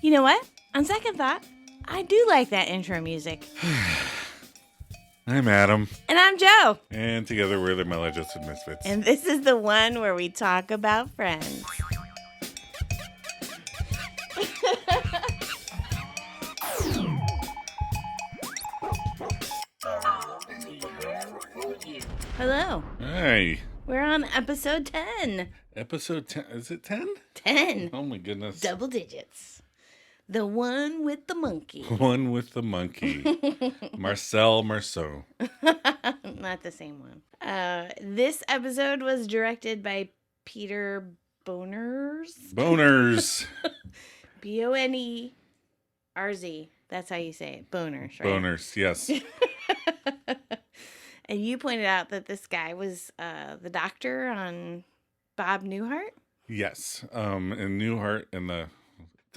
You know what? On second thought, I do like that intro music. I'm Adam. And I'm Joe. And together we're the Maladjusted Misfits. And this is the one where we talk about friends. Hello. Hi. We're on episode 10. Episode 10. Is it 10? 10. Oh my goodness. Double digits. The one with the monkey. One with the monkey. Marcel Marceau. Not the same one. This episode was directed by Peter Boners. Bonerz. That's how you say it. Boners, right? Boners, yes. And you pointed out that this guy was the doctor on Bob Newhart? Yes. In Newhart, in the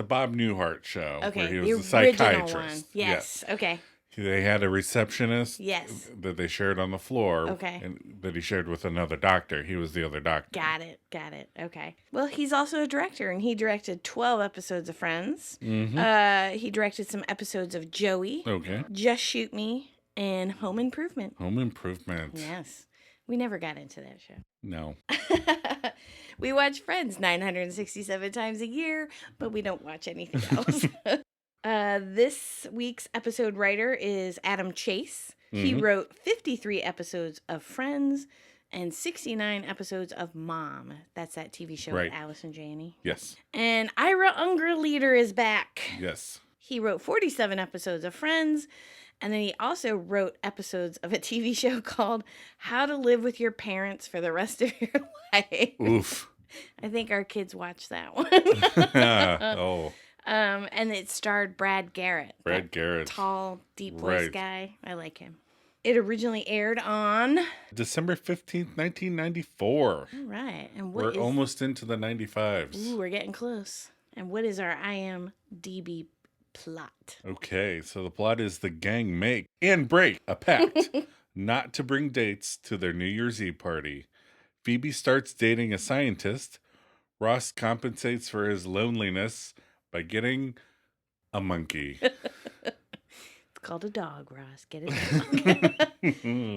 Bob Newhart show. Okay, where he was the a original psychiatrist. one. Yes. Okay. They had a receptionist that they shared on the floor. Okay. And that he shared with another doctor. He was the other doctor. Got it. Okay. Well, he's also a director, and he directed 12 episodes of Friends. Mm-hmm. He directed some episodes of Joey. Okay. Just Shoot Me, and Home Improvement. Home Improvement. Yes. We never got into that show. No. We watch Friends 967 times a year, but we don't watch anything else. This week's episode writer is Adam Chase. Mm-hmm. He wrote 53 episodes of Friends and 69 episodes of Mom. That's that TV show with Alice and Janney. Yes. And Ira Unger Leader is back. Yes. He wrote 47 episodes of Friends. And then he also wrote episodes of a TV show called How to Live with Your Parents for the Rest of Your Life. Oof. I think our kids watched that one. Oh. And it starred Brad Garrett. Brad Garrett. Tall, deep voice guy. I like him. It originally aired on December 15th, 1994. All right. And we're almost into the 95s. Ooh, we're getting close. And what is our IMDb plot? Okay, so the plot is the gang make and break a pact not to bring dates to their New Year's Eve party. Phoebe starts dating a scientist. Ross compensates for his loneliness by getting a monkey. It's called a dog, Ross. Get a dog.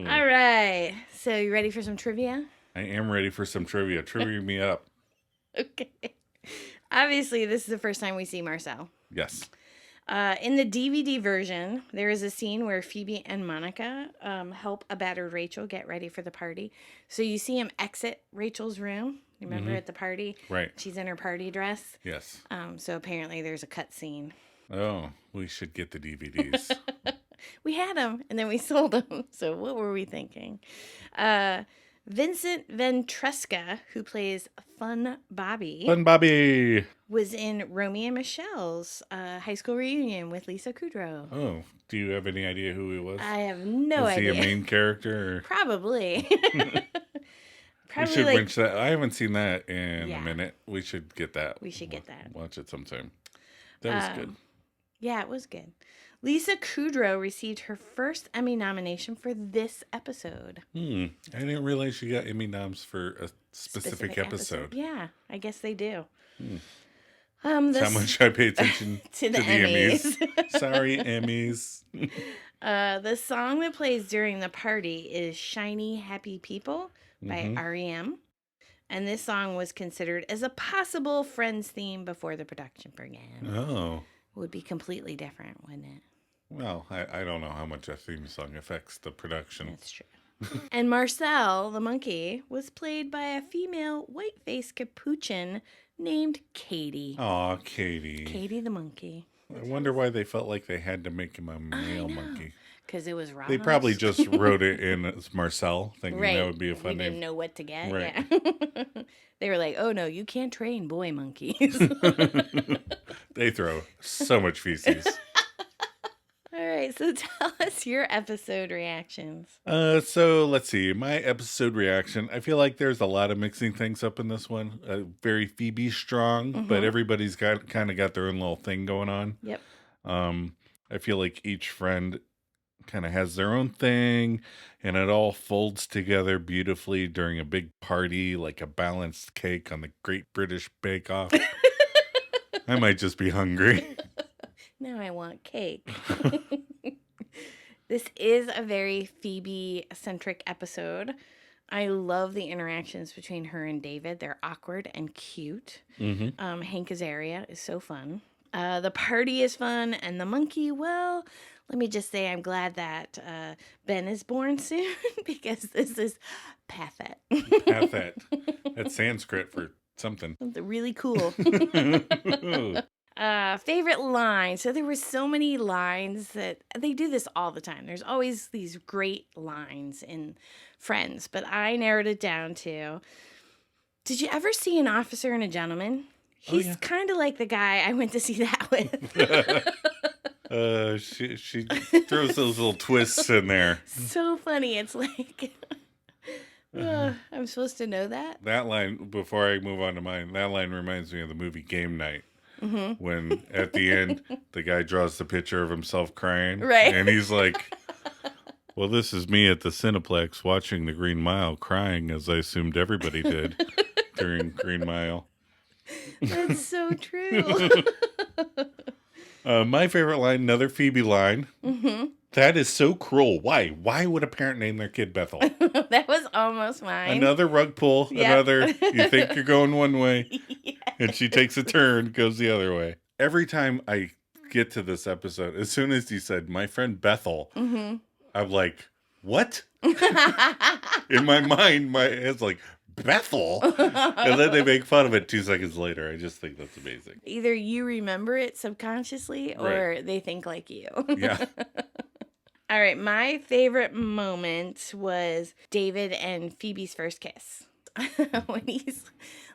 All right. So you ready for some trivia? I am ready for some trivia. Trivia me up. Okay. Obviously, this is the first time we see Marcel. Yes. In the DVD version, there is a scene where Phoebe and Monica help a battered Rachel get ready for the party. So you see him exit Rachel's room. Remember at the party? Right. She's in her party dress. Yes. So apparently there's a cut scene. Oh, we should get the DVDs. We had them, and then we sold them. So what were we thinking? Vincent Ventresca, who plays Fun Bobby, was in Romy and Michelle's high school reunion with Lisa Kudrow. Oh, do you have any idea who he was? I have no idea. Was he a main character? Or? Probably. We should watch that. I haven't seen that in a minute. We should get that. We should get that. Watch it sometime. That was good. Yeah, it was good. Lisa Kudrow received her first Emmy nomination for this episode. I didn't realize she got Emmy noms for a specific episode. Yeah, I guess they do. That's how much I pay attention to the Emmys. Sorry, Emmys. The song that plays during the party is Shiny Happy People by R.E.M. And this song was considered as a possible Friends theme before the production began. Oh. Would be completely different, wouldn't it? Well, I don't know how much a theme song affects the production. That's true. And Marcel, the monkey, was played by a female white-faced capuchin named Katie. Aw, Katie. Katie the monkey. I wonder why they felt like they had to make him a male monkey. Because it was Ross. They probably just wrote it in as Marcel, thinking that would be a fun name. They didn't know what to get. Right. Yeah. They were like, oh, no, you can't train boy monkeys. They throw so much feces. All right, so tell us your episode reactions. So let's see. My episode reaction. I feel like there's a lot of mixing things up in this one. Very Phoebe strong, but everybody's got kind of got their own little thing going on. Yep. I feel like each friend kind of has their own thing, and it all folds together beautifully during a big party, like a balanced cake on the Great British Bake Off. I might just be hungry. Now I want cake. This is a very Phoebe-centric episode. I love the interactions between her and David. They're awkward and cute. Mm-hmm. Hank Azaria is so fun. The party is fun, and the monkey, well, let me just say I'm glad that Ben is born soon because this is Pathet. Pathet. That's Sanskrit for something. Something really cool. Favorite line. So there were so many lines that they do this all the time. There's always these great lines in Friends, but I narrowed it down to, did you ever see An Officer and a Gentleman? He's kind of like the guy I went to see that with. She throws those little twists in there. So funny. It's like, I'm supposed to know that. That line, before I move on to mine, that line reminds me of the movie Game Night. Mm-hmm. When at the end, the guy draws the picture of himself crying. Right. And he's like, well, this is me at the Cineplex watching The Green Mile crying as I assumed everybody did during Green Mile. That's so true. My favorite line, another Phoebe line. Mm-hmm. That is so cruel. Why? Why would a parent name their kid Bethel? That was almost mine. Another rug pull. Yep. Another, you think you're going one way. Yes. And she takes a turn, goes the other way. Every time I get to this episode, as soon as he said, my friend Bethel, mm-hmm. I'm like, what? In my mind, it's like, Bethel? And then they make fun of it 2 seconds later. I just think that's amazing. Either you remember it subconsciously or they think like you. Yeah. All right, my favorite moment was David and Phoebe's first kiss. When he's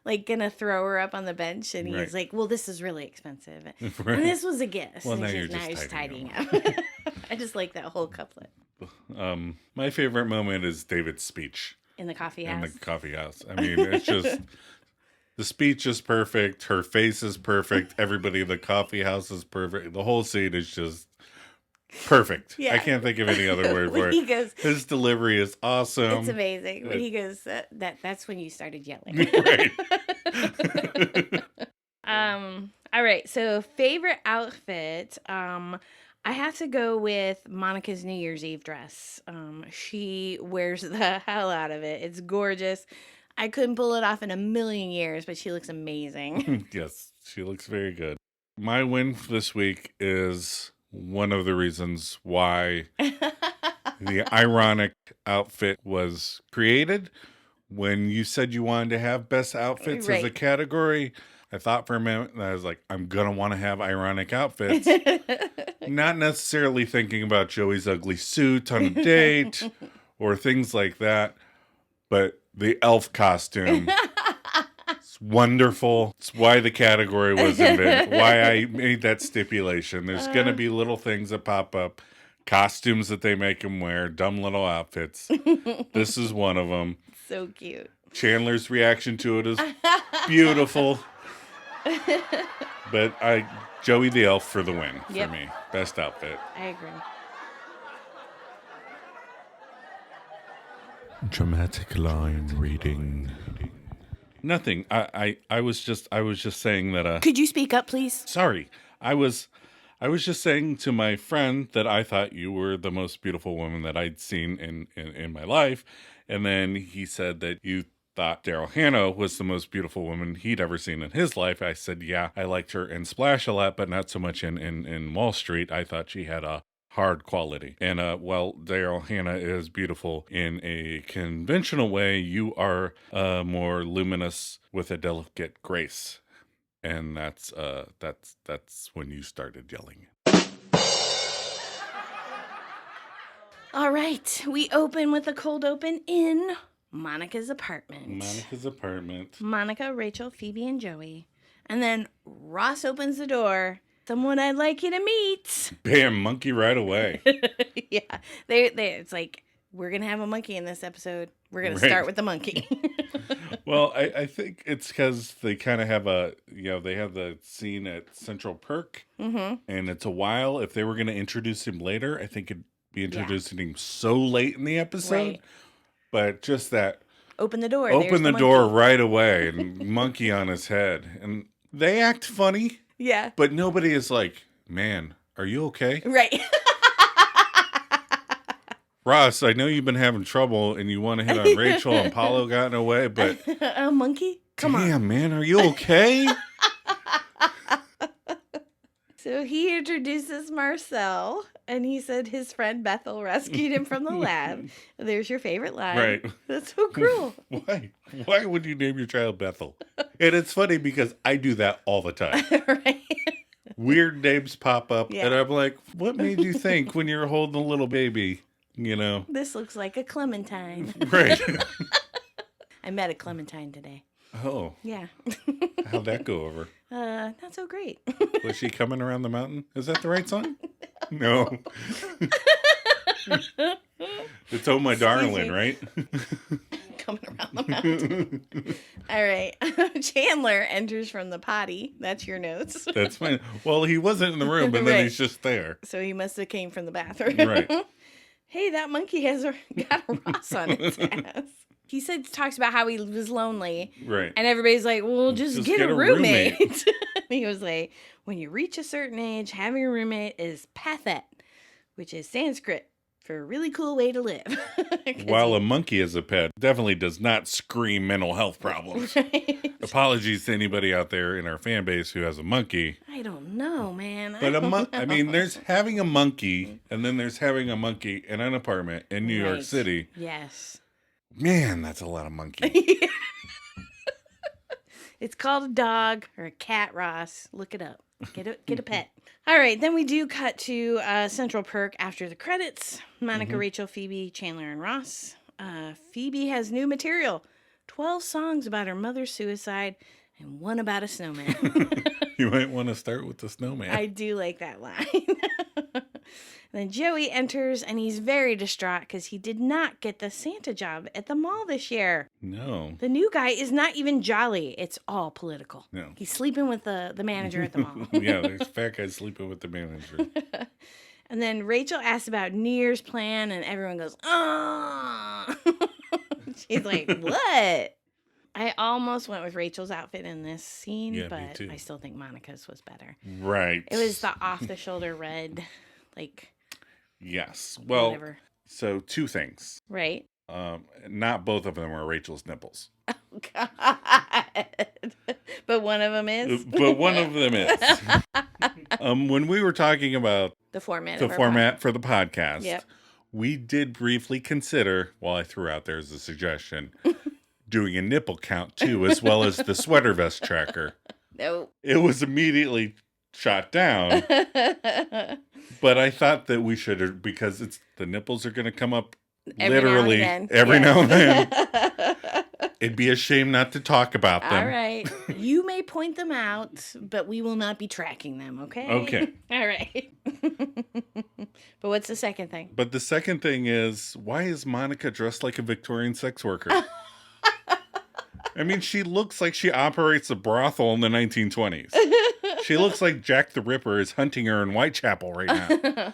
like gonna throw her up on the bench and he's like, well, this is really expensive. And this was a gift. Well, now you're just tidying up. I just like that whole couplet. My favorite moment is David's speech. In the coffee house. In the coffee house. I mean, it's just, the speech is perfect. Her face is perfect. Everybody in the coffee house is perfect. The whole scene is just perfect. Yeah. I can't think of any other word for it. Goes, his delivery is awesome. It's amazing. When he goes, that's when you started yelling. Right. All right. So favorite outfit. I have to go with Monica's New Year's Eve dress. She wears the hell out of it. It's gorgeous. I couldn't pull it off in a million years, but she looks amazing. Yes, she looks very good. My win this week is one of the reasons why the ironic outfit was created. When you said you wanted to have best outfits as a category, I thought for a minute, and I was like, I'm going to want to have ironic outfits. Not necessarily thinking about Joey's ugly suit on a date or things like that, but the elf costume. It's wonderful. It's why the category was invented, why I made that stipulation. There's going to be little things that pop up, costumes that they make them wear, dumb little outfits. This is one of them. So cute. Chandler's reaction to it is beautiful. But Joey the Elf for the win for me. Best outfit. I agree. Dramatic line reading. Nothing. I was just saying that. Could you speak up, please? Sorry. I was just saying to my friend that I thought you were the most beautiful woman that I'd seen in my life, and then he said that you thought Daryl Hannah was the most beautiful woman he'd ever seen in his life. I said, yeah, I liked her in Splash a lot, but not so much in Wall Street. I thought she had a hard quality. And while Daryl Hannah is beautiful in a conventional way, you are more luminous with a delicate grace. And that's when you started yelling. All right, we open with a cold open in Monica's apartment. Monica, Rachel, Phoebe, and Joey. And then Ross opens the door. Someone I'd like you to meet. Bam, monkey right away. Yeah. It's like, we're going to have a monkey in this episode. We're going to start with the monkey. Well, I think it's because they kind of have they have the scene at Central Perk. Mm-hmm. And it's a while. If they were going to introduce him later, I think it'd be introducing him so late in the episode. Right. But just that. Open the door. Open the door right away and monkey on his head. And they act funny. Yeah. But nobody is like man, are you okay? Right. Ross, I know you've been having trouble and you want to hit on Rachel and Paulo got in the way, but... A monkey? Come on. Damn, man, are you okay? So he introduces Marcel, and he said his friend Bethel rescued him from the lab. There's your favorite line. Right. That's so cruel. Why? Why would you name your child Bethel? And it's funny because I do that all the time. Right. Weird names pop up, Yeah. and I'm like, what made you think when you were holding a little baby, you know? This looks like a clementine. Right. I met a clementine today. Oh. Yeah. How'd that go over? Not so great. Was she coming around the mountain? Is that the right song? No. It's Oh My Darling, right? Coming around the mountain. All right. Chandler enters from the potty. That's your notes. That's fine. Well, he wasn't in the room, but then Right. he's just there. So he must have came from the bathroom. Right. Hey, that monkey has got a Ross on its ass. He talks about how he was lonely. Right. And everybody's like, well, just get a roommate. And he was like, when you reach a certain age, having a roommate is pathet, which is Sanskrit for a really cool way to live. While a monkey as a pet definitely does not scream mental health problems. Right? Apologies to anybody out there in our fan base who has a monkey. I don't know, man. But I mean, there's having a monkey, and then there's having a monkey in an apartment in New York City. Yes. Man, that's a lot of monkey. It's called a dog or a cat, Ross. Look it up. Get a pet. All right, then we do cut to Central Perk after the credits. Monica, Rachel, Phoebe, Chandler, and Ross. Phoebe has new material. 12 songs about her mother's suicide and one about a snowman. You might want to start with the snowman. I do like that line. Then Joey enters, and he's very distraught because he did not get the Santa job at the mall this year. No. The new guy is not even jolly. It's all political. No. He's sleeping with the manager at the mall. Yeah, there's fat guy sleeping with the manager. And then Rachel asks about New Year's plan, and everyone goes, oh. She's like, what? I almost went with Rachel's outfit in this scene, Yeah, me but too. I still think Monica's was better. Right. It was the off-the-shoulder red, like... Yes. Well, whatever. So 2 things. Right? Not both of them are Rachel's nipples. Oh, God. But one of them is? But one of them is. When we were talking about The format for the podcast, Yep. we did briefly consider, I threw out there as a suggestion, doing a nipple count too, as well as the sweater vest tracker. Nope. It was immediately shot down. But I thought that we should, because the nipples are going to come up literally every now and then. It'd be a shame not to talk about them. All right. You may point them out, but we will not be tracking them, okay? Okay. All right. But what's the second thing? But the second thing is, why is Monica dressed like a Victorian sex worker? I mean, she looks like she operates a brothel in the 1920s. She looks like Jack the Ripper is hunting her in Whitechapel right now.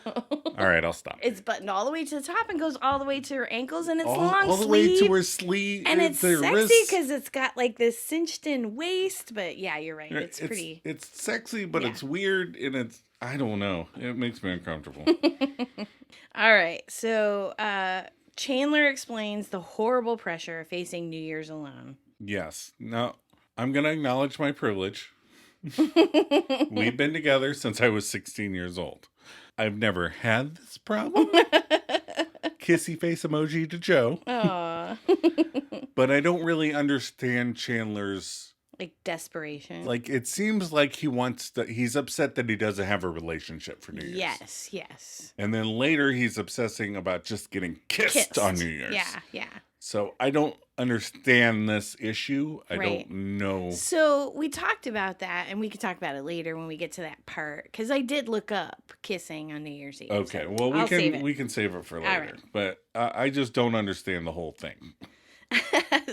All right, I'll stop. It's buttoned all the way to the top and goes all the way to her ankles, and it's all long the way to her sleeve. And it's her sexy wrists. because it's got like this cinched in waist. But yeah, you're right. It's pretty. It's sexy, but it's weird, and I don't know. It makes me uncomfortable. All right. So Chandler explains the horrible pressure of facing New Year's alone. Yes. Now, I'm going to acknowledge my privilege. We've been together since I was 16 years old. I've never had this problem. Kissy face emoji to Joe. Aww. But I don't really understand Chandler's... Like desperation. Like, it seems like he's upset that he doesn't have a relationship for New Year's. Yes. And then later he's obsessing about just getting kissed. On New Year's. Yeah. So I don't understand this issue. I Right. don't know. So we talked about that, and we can talk about it later when we get to that part. Because I did look up kissing on New Year's Eve. Okay, so well we can save it for later. right. But I just don't understand the whole thing.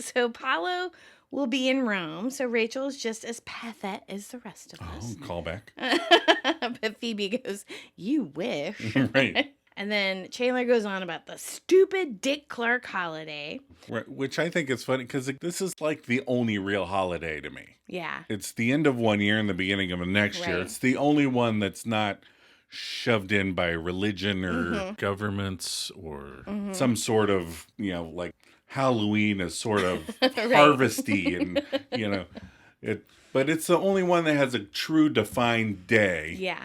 So Paulo will be in Rome, so Rachel is just as pathet as the rest of us. Oh, callback. But Phoebe goes, you wish. Right. And then Chandler goes on about the stupid Dick Clark holiday. Right, which I think is funny because this is like the only real holiday to me. Yeah. It's the end of one year and the beginning of the next year. Right. It's the only one that's not shoved in by religion or governments or some sort of, like Halloween is sort of harvesty and, but it's the only one that has a true defined day. Yeah.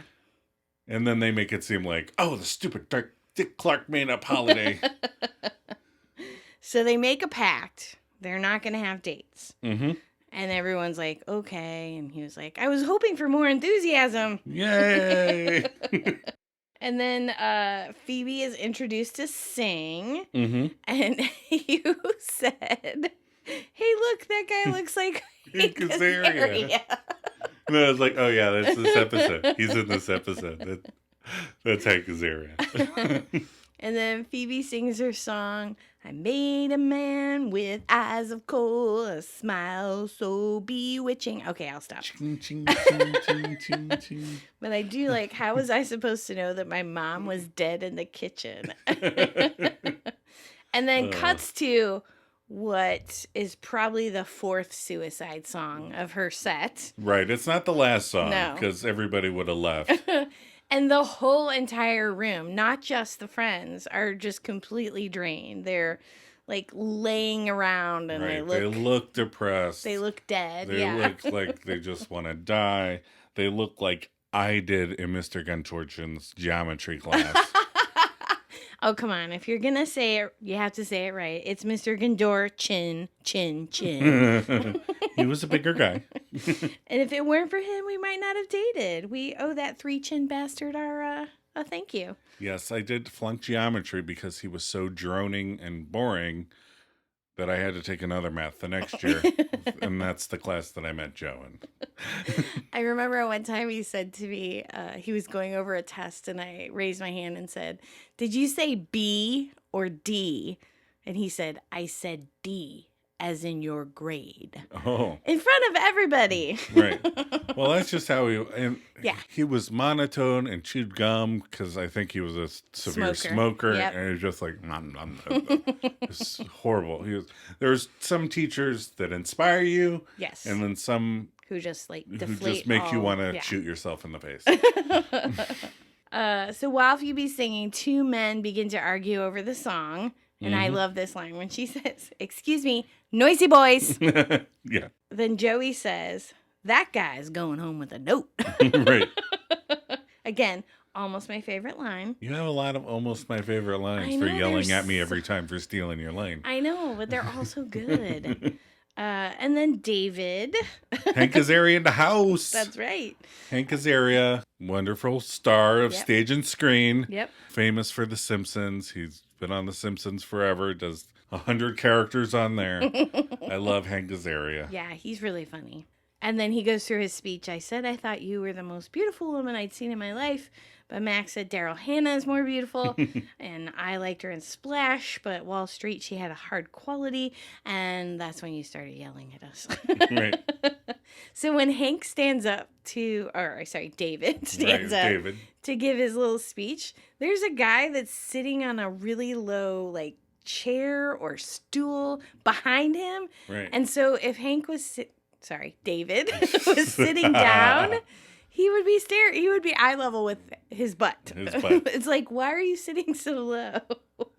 And then they make it seem like, oh, the stupid Dick Clark made up holiday. So they make a pact. They're not going to have dates. Mm-hmm. And everyone's like, okay. And he was like, I was hoping for more enthusiasm. Yay! And then Phoebe is introduced to sing. Mm-hmm. And you said, hey, look, that guy looks like Hank Azaria. And I was like, oh, yeah, that's this episode. He's in this episode. That's Hank Azaria. And then Phoebe sings her song, I made a man with eyes of coal, a smile so bewitching. Okay, I'll stop. Ching, ching, ching, ching, ching, ching. But I do like, how was I supposed to know that my mom was dead in the kitchen? And then cuts to what is probably the fourth suicide song of her set. Right, it's not the last song No. because everybody would have left. And the whole entire room, not just the friends, are just completely drained. They're like laying around and Right, they look depressed. They look dead. They look like they just want to die. They look like I did in Mr. Guntorchin's geometry class. Oh, come on. If you're going to say it, you have to say it right. It's Mr. Guntorchin, chin, chin. He was a bigger guy. And if it weren't for him, we might not have dated. We owe that 3-chin bastard a thank you. Yes, I did flunk geometry because he was so droning and boring that I had to take another math the next year. And that's the class that I met Joe in. I remember one time he said to me, he was going over a test and I raised my hand and said, did you say B or D? And he said, I said D, as in your grade. Oh. In front of everybody. Right. Well, that's just how he was monotone and chewed gum because I think he was a severe smoker. Yep. And he was just like, it's horrible. There's some teachers that inspire you. Yes. And then some who just like deflate who just make you want to shoot yourself in the face. So while Phoebe's singing, two men begin to argue over the song. And I love this line when she says, excuse me, noisy boys. Yeah. Then Joey says, that guy's going home with a note. Right. Again, almost my favorite line. You have a lot of almost my favorite lines for yelling at me every time for stealing your lane. I know, but they're all so good. And then David. Hank Azaria in the house. That's right. Hank Azaria, wonderful star of stage and screen. Yep. Famous for The Simpsons. He's been on The Simpsons forever. Does 100 characters on there. I love Hank Azaria. Yeah, he's really funny. And then he goes through his speech. I said I thought you were the most beautiful woman I'd seen in my life. But Max said Daryl Hannah is more beautiful. And I liked her in Splash. But Wall Street, she had a hard quality. And that's when you started yelling at us. Right. So when Hank stands up David stands up to give his little speech, there's a guy that's sitting on a really low, like, chair or stool behind him. Right. And so if Hank was David was sitting down, he would be eye level with his butt. It's like, why are you sitting so low?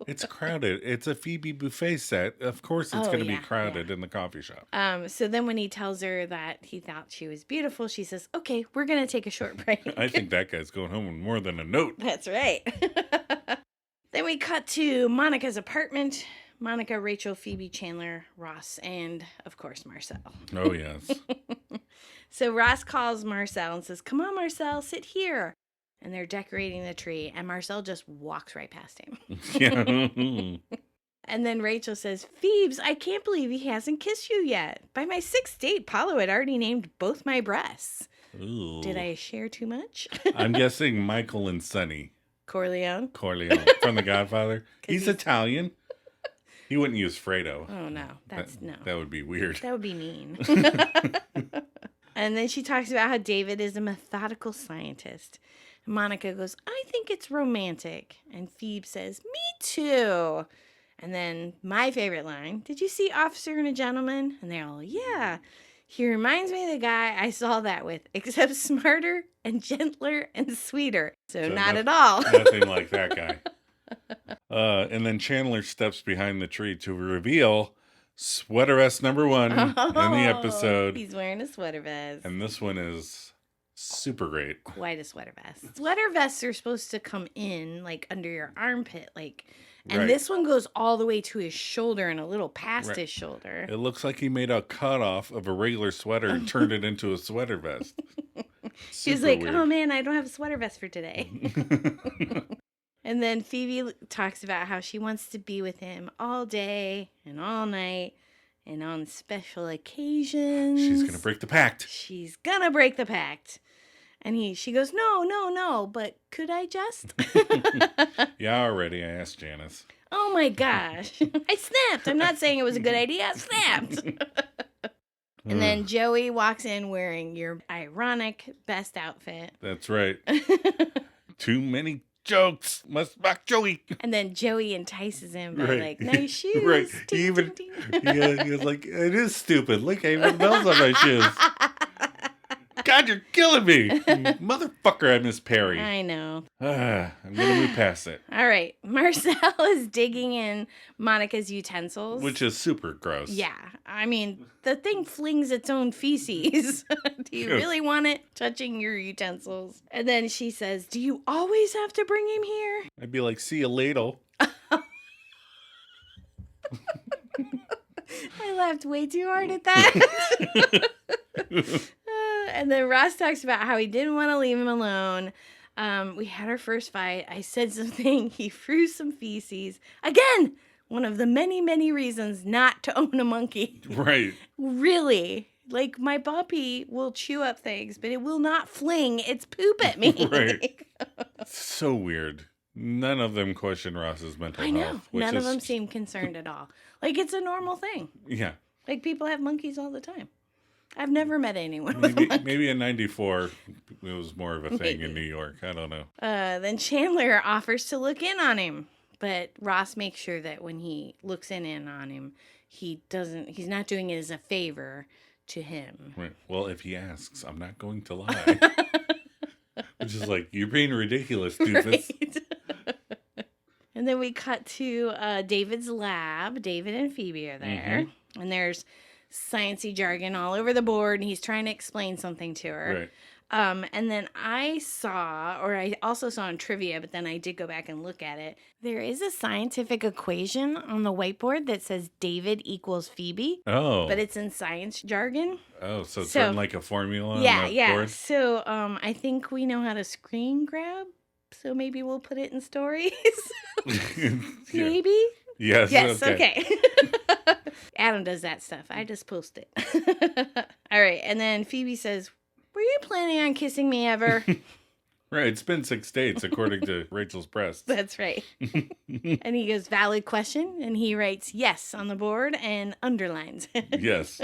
It's crowded. It's a Phoebe buffet set. Of course it's going to be crowded in the coffee shop. So then when he tells her that he thought she was beautiful, she says, okay, we're going to take a short break. I think that guy's going home with more than a note. That's right. Then we cut to Monica's apartment. Monica, Rachel, Phoebe, Chandler, Ross, and, of course, Marcel. Oh, yes. So Ross calls Marcel and says, come on, Marcel, sit here. And they're decorating the tree, and Marcel just walks right past him. Yeah. And then Rachel says, Phoebes, I can't believe he hasn't kissed you yet. By my 6th date, Paulo had already named both my breasts. Ooh. Did I share too much? I'm guessing Michael and Sonny. Corleone from The Godfather. He's Italian. He wouldn't use Fredo. Oh, no. That would be weird. That would be mean. And then she talks about how David is a methodical scientist. Monica goes, I think it's romantic. And Phoebe says, me too. And then my favorite line, did you see Officer and a Gentleman? And they're all, yeah. He reminds me of the guy I saw that with, except smarter and gentler and sweeter. So not at all. Nothing like that guy. And then Chandler steps behind the tree to reveal sweater vest number 1 in the episode. He's wearing a sweater vest. And this one is super great. Quite a sweater vest. Sweater vests are supposed to come in like under your armpit, and this one goes all the way to his shoulder and a little past his shoulder. It looks like he made a cutoff of a regular sweater and turned it into a sweater vest. He's like, weird. Oh man, I don't have a sweater vest for today. And then Phoebe talks about how she wants to be with him all day and all night and on special occasions. She's going to break the pact. She's going to break the pact. And she goes, no, but could I just? Yeah, already. I asked Janice. Oh my gosh. I snapped. I'm not saying it was a good idea. I snapped. And then Joey walks in wearing your ironic best outfit. That's right. Too many jokes. Must back Joey. And then Joey entices him by like, nice shoes. Right. Ting, even, ting, ting. He was like, it is stupid. Look, I even bells on my shoes. God, you're killing me. Motherfucker, I miss Perry. I know. I'm going to move past it. All right. Marcel is digging in Monica's utensils. Which is super gross. Yeah. I mean, the thing flings its own feces. Do you really want it touching your utensils? And then she says, do you always have to bring him here? I'd be like, see you ladle. I laughed way too hard at that. And then Ross talks about how he didn't want to leave him alone. We had our first fight. I said something. He threw some feces. Again, one of the many, many reasons not to own a monkey. Right. Really. Like, my puppy will chew up things, but it will not fling its poop at me. Right. So weird. None of them question Ross's mental health. I know. None of them seem concerned at all. Like, it's a normal thing. Yeah. Like, people have monkeys all the time. I've never met anyone with a monkey. Maybe in 94, it was more of a thing in New York. I don't know. Then Chandler offers to look in on him. But Ross makes sure that when he looks in on him, he's not doing it as a favor to him. Right. Well, if he asks, I'm not going to lie. Which is like, you're being ridiculous, doofus. Right. And then we cut to David's lab. David and Phoebe are there. Mm-hmm. And there's sciencey jargon all over the board, and he's trying to explain something to her. Right. And then I also saw in trivia, but then I did go back and look at it. There is a scientific equation on the whiteboard that says David equals Phoebe. Oh. But it's in science jargon. Oh, so it's written like a formula yeah, on the yeah. board? So I think we know how to screen grab, so maybe we'll put it in stories. Maybe? Yes, okay. Adam does that stuff. I just post it. All right, and then Phoebe says, were you planning on kissing me ever? Right, it's been 6 dates, according to Rachel's breasts. That's right. And he goes, valid question, and he writes yes on the board and underlines. Yes.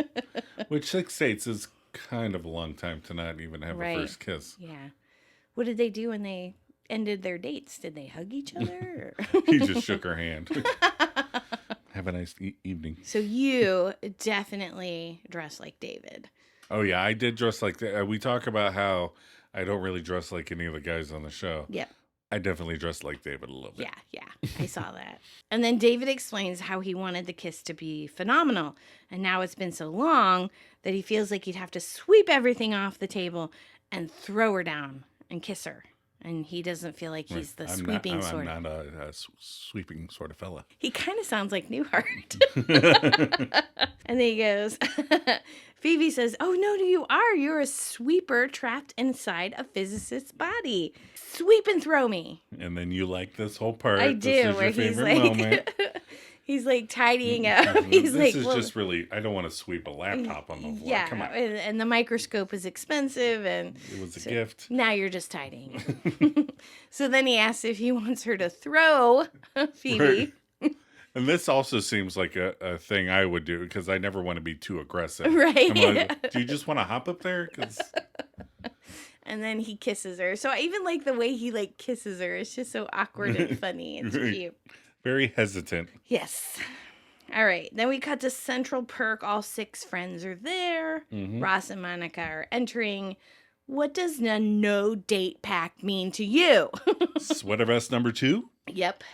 Which 6 dates is kind of a long time to not even have a first kiss. Yeah. What did they do when they ended their dates? Did they hug each other? He just shook her hand. Have a nice evening. So you definitely dress like David. Oh, yeah, I did dress like that. We talk about how I don't really dress like any of the guys on the show. Yep. I definitely dressed like David a little bit. Yeah, I saw that. And then David explains how he wanted the kiss to be phenomenal. And now it's been so long that he feels like he'd have to sweep everything off the table and throw her down and kiss her. And he doesn't feel like he's the sweeping sort. I'm not a sweeping sort of fella. He kind of sounds like Newhart. And then he goes, Phoebe says, oh, no, you are. You're a sweeper trapped inside a physicist's body. Sweep and throw me. And then you like this whole part. I do, where he's like... He's like tidying up. He's this is just really, I don't want to sweep a laptop on the floor. Yeah, come on. And the microscope is expensive. And it was a gift. Now you're just tidying. So then he asks if he wants her to throw Phoebe. Right. And this also seems like a thing I would do because I never want to be too aggressive. Right. I'm like, do you just want to hop up there? Because And then he kisses her. So I even like the way he like kisses her. It's just so awkward and funny. It's cute. Very hesitant. Yes. All right. Then we cut to Central Perk. All 6 friends are there. Ross and Monica are entering. What does the no date pact mean to you? Sweater vest number 2? Yep.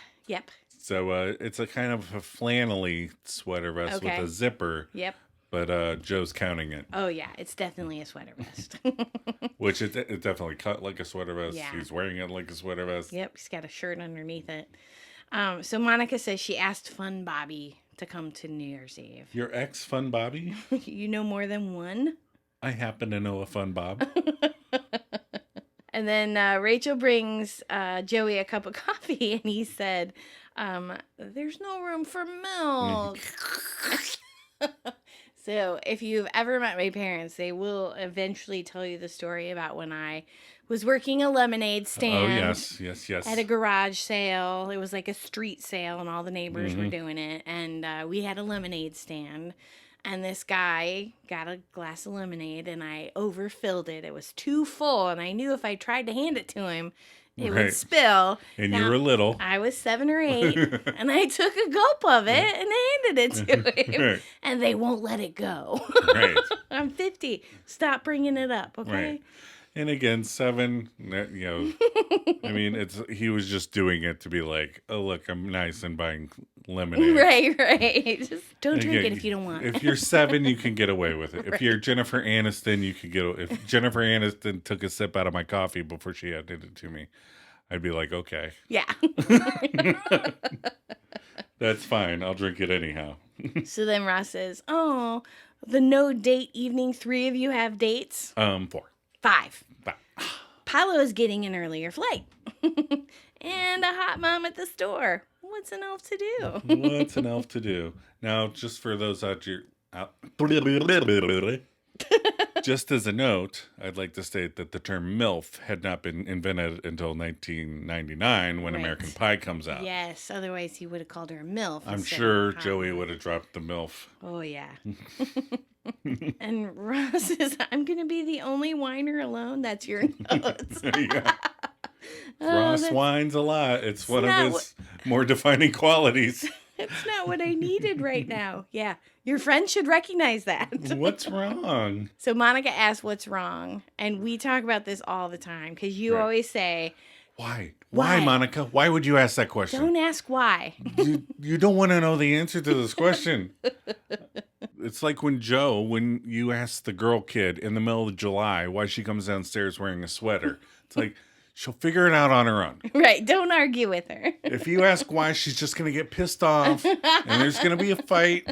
So it's a kind of a flannelly sweater vest with a zipper. Yep. But Joe's counting it. Oh, yeah. It's definitely a sweater vest. Which it definitely cut like a sweater vest. Yeah. He's wearing it like a sweater vest. Yep. He's got a shirt underneath it. So Monica says she asked Fun Bobby to come to New Year's Eve. Your ex, Fun Bobby? You know more than one? I happen to know a Fun Bob. And then Rachel brings Joey a cup of coffee, and he said, there's no room for milk. So if you've ever met my parents, they will eventually tell you the story about when I was working a lemonade stand. Oh, yes. At a garage sale. It was like a street sale, and all the neighbors were doing it. And we had a lemonade stand. And this guy got a glass of lemonade, and I overfilled it. It was too full, and I knew if I tried to hand it to him, it would spill. And you were little. I was 7 or 8, and I took a gulp of it and handed it to him. Right. And they won't let it go. Right. I'm 50. Stop bringing it up, okay? Right. And again, 7, I mean, he was just doing it to be like, oh, look, I'm nice and buying lemonade. Right. Just don't drink it if you don't want. If you're 7, you can get away with it. Right. If you're Jennifer Aniston, you could if Jennifer Aniston took a sip out of my coffee before she handed it to me, I'd be like, okay. Yeah. That's fine. I'll drink it anyhow. So then Ross says, oh, the no date evening, 3 of you have dates? 4. 5. Paolo is getting an earlier flight. And a hot mom at the store. What's an elf to do? What's an elf to do? Now, just for those just as a note, I'd like to state that the term MILF had not been invented until 1999 when American Pie comes out. Yes, otherwise he would have called her a MILF. I'm sure Joey would have dropped the MILF. Oh, yeah. And Ross says, I'm going to be the only whiner alone. That's your notes. Ross whines a lot. It's one of his more defining qualities. It's not what I needed right now. Yeah, your friends should recognize that. What's wrong? So Monica asks what's wrong, and we talk about this all the time because you always say, Why? Why, Monica? Why would you ask that question? Don't ask why. You don't want to know the answer to this question. It's like when you ask the girl kid in the middle of July why she comes downstairs wearing a sweater. It's like, she'll figure it out on her own. Right. Don't argue with her. If you ask why, she's just going to get pissed off and there's going to be a fight.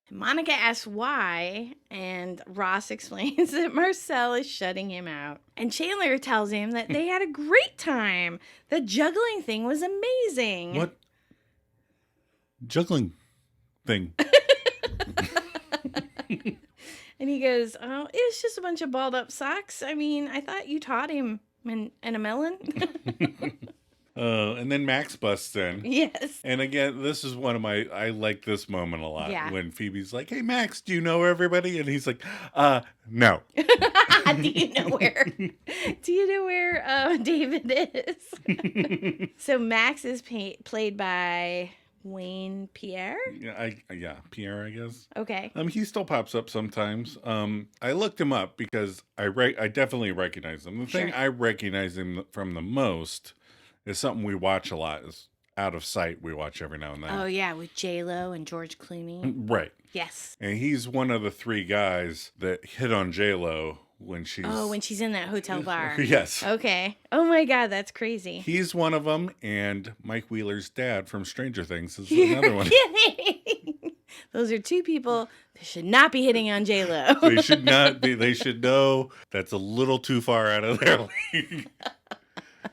Monica asks why, and Ross explains that Marcel is shutting him out. And Chandler tells him that they had a great time. The juggling thing was amazing. What? Juggling thing? And he goes, oh, it's just a bunch of balled up socks. I mean, I thought you taught him and a melon. And then Max busts in. Yes. And again, this is I like this moment a lot. Yeah. When Phoebe's like, hey, Max, do you know everybody? And he's like, no. Do you know where David is? So Max is played by Wayne Pierre? Yeah, Pierre, I guess. Okay. He still pops up sometimes. I looked him up because I definitely recognize him. The thing I recognize him from the most is something we watch a lot. Is Out of Sight. We watch every now and then. Oh yeah, with J-Lo and George Clooney. Right. Yes. And he's one of the 3 guys that hit on J-Lo when she's in that hotel bar. Yes. Okay. Oh my God, that's crazy. He's one of them, and Mike Wheeler's dad from Stranger Things is another one. Kidding. Those are 2 people that should not be hitting on J-Lo. They should not be. They should know that's a little too far out of their league.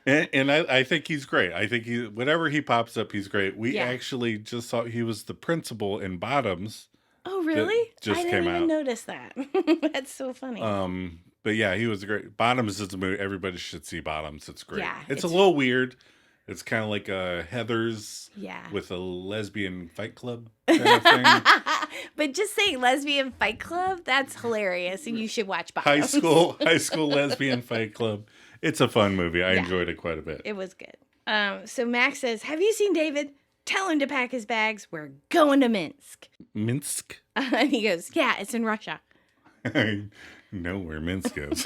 And I think he's great. I think whenever he pops up, he's great. We actually just saw he was the principal in Bottoms. Oh, really? Just I came didn't even out. notice that. That's so funny. But yeah, he was great. Bottoms is a movie. Everybody should see Bottoms. It's great. Yeah, it's a little weird. It's kind of like Heathers Yeah. with a lesbian fight club kind of thing. But just saying lesbian fight club, that's hilarious. And you should watch High Bottoms. school lesbian fight club. It's a fun movie. I enjoyed it quite a bit. It was good. So Max says, have you seen David? Tell him to pack his bags. We're going to Minsk. Minsk? And he goes, yeah, it's in Russia. I know where Minsk is.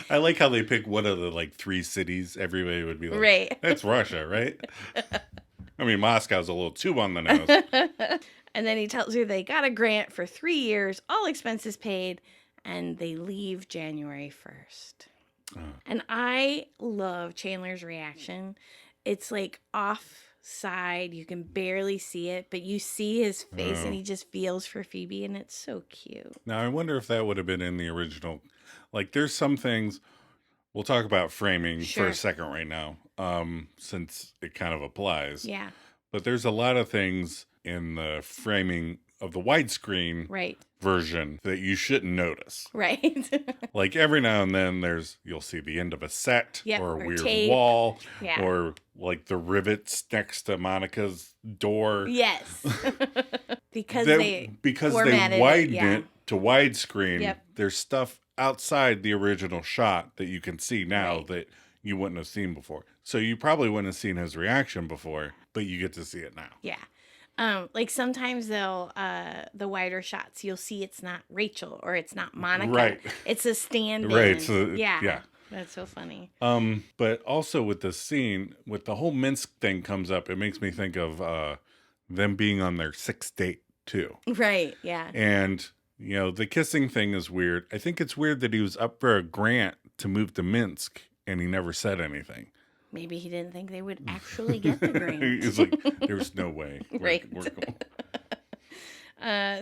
I like how they pick one of the 3 cities. Everybody would be like, right. That's Russia, right? I mean, Moscow's a little too on the nose. And then he tells her they got a grant for 3 years, all expenses paid, and they leave January 1st. Oh. And I love Chandler's reaction. It's offside. You can barely see it, but you see his face and he just feels for Phoebe, and it's so cute. Now, I wonder if that would have been in the original. There's some things, we'll talk about framing for a second right now, since it kind of applies. Yeah. But there's a lot of things in the framing of the widescreen version that you shouldn't notice. Right. Every now and then you'll see the end of a set or a weird tape. wall or the rivets next to Monica's door. Yes. because they widened it to widescreen. Yep. There's stuff outside the original shot that you can see now that you wouldn't have seen before. So you probably wouldn't have seen his reaction before, but you get to see it now. Yeah. Sometimes they'll, the wider shots, you'll see it's not Rachel or it's not Monica. Right. It's a stand-in. Right. So, yeah. That's so funny. But also with the scene, with the whole Minsk thing comes up, it makes me think of them being on their 6th date too. Right. Yeah. And, the kissing thing is weird. I think it's weird that he was up for a grant to move to Minsk and he never said anything. Maybe he didn't think they would actually get the grant. He's like, there's no way. Right. We're going.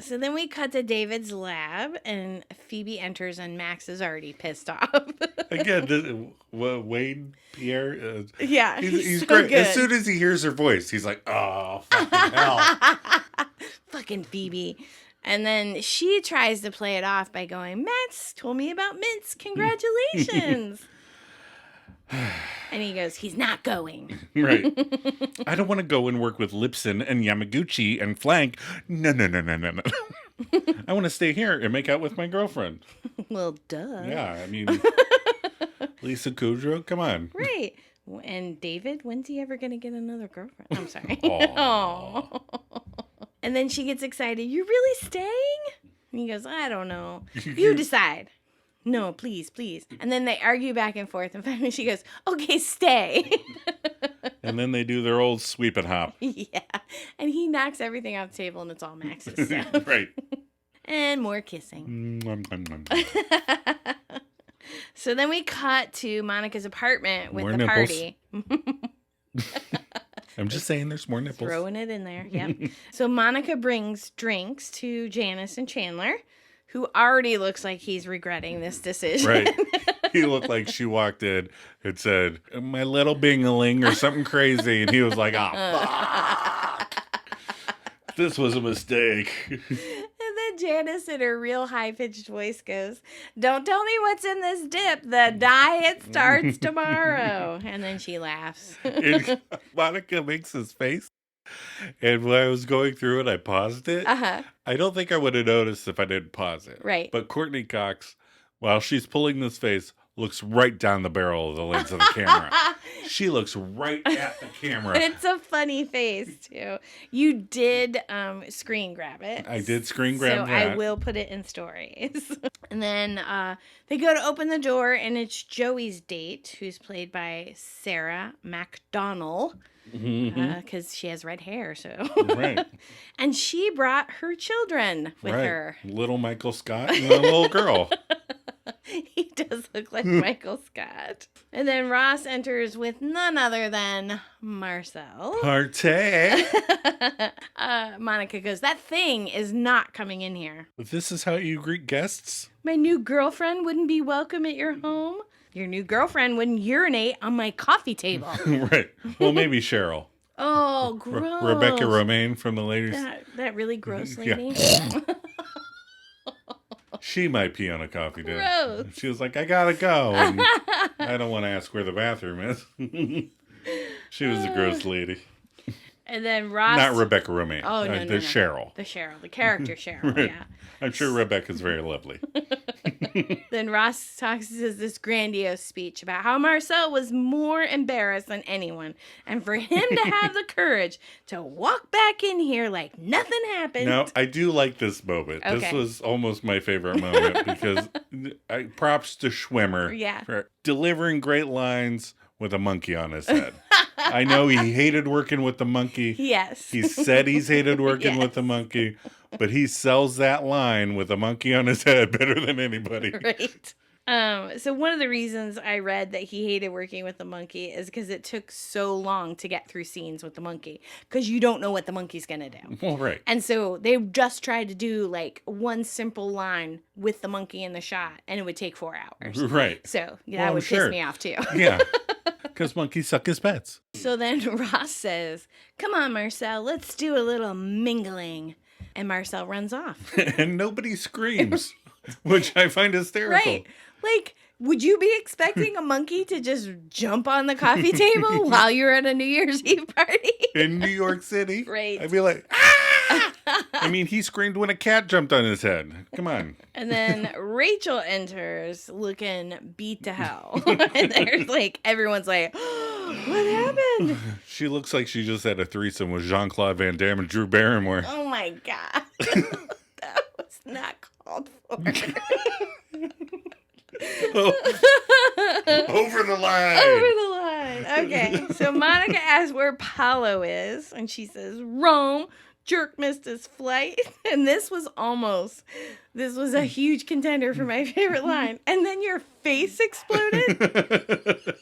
So then we cut to David's lab, and Phoebe enters, and Max is already pissed off. Again, Wade Pierre. Yeah, he's so great. good. As soon as he hears her voice, he's like, oh, fucking hell. Fucking Phoebe. And then she tries to play it off by going, Max told me about Minsk. Congratulations. And he goes, he's not going. Right. I don't want to go and work with Lipson and Yamaguchi and Flank. No. I want to stay here and make out with my girlfriend. Well, duh. Yeah, I mean, Lisa Kudrow, come on. Right. And David, when's he ever going to get another girlfriend? I'm sorry. Aww. And then she gets excited. You really staying? And he goes, I don't know. You decide. No, please. And then they argue back and forth. And finally she goes, okay, stay. And then they do their old sweep and hop. Yeah. And he knocks everything off the table and it's all Max's stuff. Right. And more kissing. So then we cut to Monica's apartment with more the nipples. Party. I'm just saying there's more nipples. Throwing it in there. Yep. So Monica brings drinks to Janice and Chandler, who already looks like he's regretting this decision. Right. He looked like she walked in and said, my little bingaling or something crazy. And he was like, fuck. This was a mistake. And then Janice in her real high-pitched voice goes, don't tell me what's in this dip. The diet starts tomorrow. And then she laughs. And Monica makes his face. And when I was going through it, I paused it. Uh-huh. I don't think I would have noticed if I didn't pause it. Right. But Courtney Cox, while she's pulling this face, looks right down the barrel of the lens of the camera. She looks right at the camera. It's a funny face, too. You did screen grab it. I did screen grab that. So I will put it in stories. And then they go to open the door, and it's Joey's date, who's played by Sarah McDonnell. Because she has red hair, so. Right. And she brought her children with her. Little Michael Scott and a little girl. He does look like Michael Scott. And then Ross enters with none other than Marcel. Partey. Monica goes, that thing is not coming in here. This is how you greet guests? My new girlfriend wouldn't be welcome at your home. Your new girlfriend wouldn't urinate on my coffee table. Right. Well, maybe Cheryl. Oh, gross. Rebecca Romaine from the ladies. That really gross lady. Yeah. She might pee on a coffee table. Gross. She was like, I gotta go. And I don't want to ask where the bathroom is. She was a gross lady. And then Ross... Not Rebecca Romaine. Oh, no, no. Cheryl. The Cheryl. The character Cheryl, Right. yeah. I'm sure Rebecca's very lovely. Then Ross says this grandiose speech about how Marcel was more embarrassed than anyone. And for him to have the courage to walk back in here like nothing happened. Now, I do like this moment. Okay. This was almost my favorite moment because props to Schwimmer for delivering great lines with a monkey on his head. I know he hated working with the monkey. Yes. He said he's hated working with the monkey, but he sells that line with a monkey on his head better than anybody. Right. So one of the reasons I read that he hated working with the monkey is because it took so long to get through scenes with the monkey because you don't know what the monkey's going to do. Well, right. And so they just tried to do like one simple line with the monkey in the shot and it would take 4 hours. Right. So that would piss me off too. Yeah. Because monkeys suck his pets. So then Ross says, "Come on, Marcel, let's do a little mingling." And Marcel runs off. And nobody screams, which I find hysterical. Right. Like, would you be expecting a monkey to just jump on the coffee table while you're at a New Year's Eve party? In New York City? Right. I'd be like, ah! I mean, he screamed when a cat jumped on his head. Come on. And then Rachel enters looking beat to hell. And there's like, everyone's like, oh, what happened? She looks like she just had a threesome with Jean-Claude Van Damme and Drew Barrymore. Oh my God. That was not called for. Oh. Over the line. Over the line. Okay. So Monica asks where Paulo is, and she says, Rome. Jerk missed his flight. And this was a huge contender for my favorite line. And then your face exploded.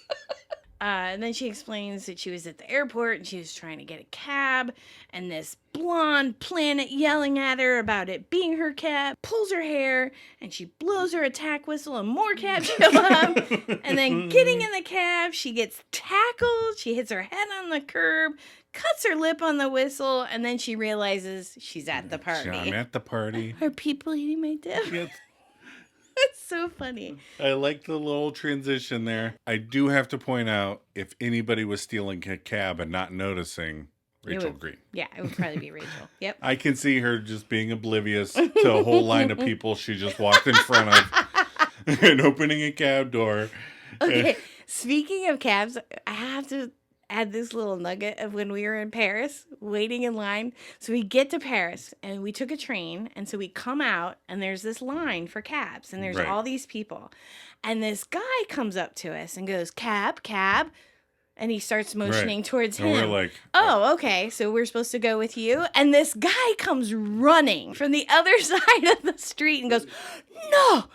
And then she explains that she was at the airport and she was trying to get a cab, and this blonde planet yelling at her about it being her cab pulls her hair, and she blows her attack whistle and more cabs show up. And then getting in the cab, she gets tackled, she hits her head on the curb, cuts her lip on the whistle, and then she realizes she's at the party. I'm at the party. Are people eating my dip? Yes. That's so funny. I like the little transition there. I do have to point out, if anybody was stealing a cab and not noticing, Rachel Green. Yeah, it would probably be Rachel. Yep. I can see her just being oblivious to a whole line of people she just walked in front of and opening a cab door. Okay, speaking of cabs, I have to add this little nugget of when we were in Paris, waiting in line. So we get to Paris, and we took a train, and so we come out, and there's this line for cabs, and there's all these people. And this guy comes up to us and goes, cab, cab. And he starts motioning towards him. And we're like, oh, okay, so we're supposed to go with you? And this guy comes running from the other side of the street and goes, no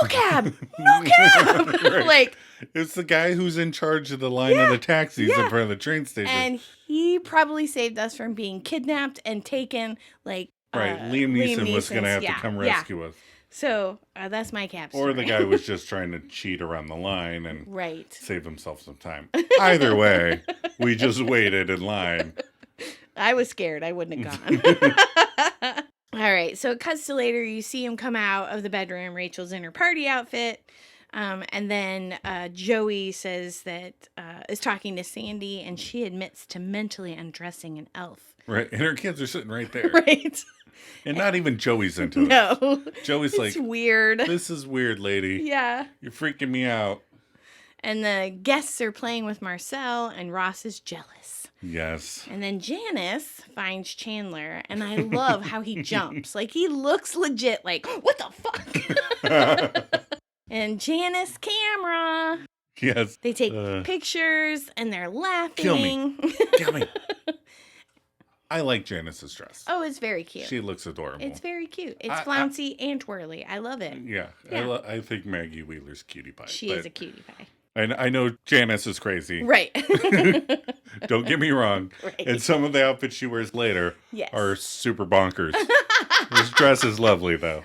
cab, no cab. Right. Like, it's the guy who's in charge of the line of the taxis in front of the train station. And he probably saved us from being kidnapped and taken, like... Right, Liam Neeson was going to have to come rescue us. So, that's my cap story. Or the guy was just trying to cheat around the line and save himself some time. Either way, we just waited in line. I was scared. I wouldn't have gone. All right, so it cuts to later. You see him come out of the bedroom. Rachel's in her party outfit. And then Joey says that is talking to Sandy, and she admits to mentally undressing an elf. Right, and her kids are sitting right there. Right. And not even Joey's into it. No. Joey's like, it's weird. This is weird, lady. Yeah. You're freaking me out. And the guests are playing with Marcel, and Ross is jealous. Yes. And then Janice finds Chandler, and I love how he jumps. Like, he looks legit like, what the fuck? And Janice camera. Yes. They take pictures, and they're laughing. Kill me. Kill me. I like Janice's dress. Oh, it's very cute. She looks adorable. It's very cute. It's flouncy and twirly. I love it. Yeah. I think Maggie Wheeler's cutie pie. She is a cutie pie. And I know Janice is crazy. Right. Don't get me wrong. Right. And some of the outfits she wears later are super bonkers. This dress is lovely, though.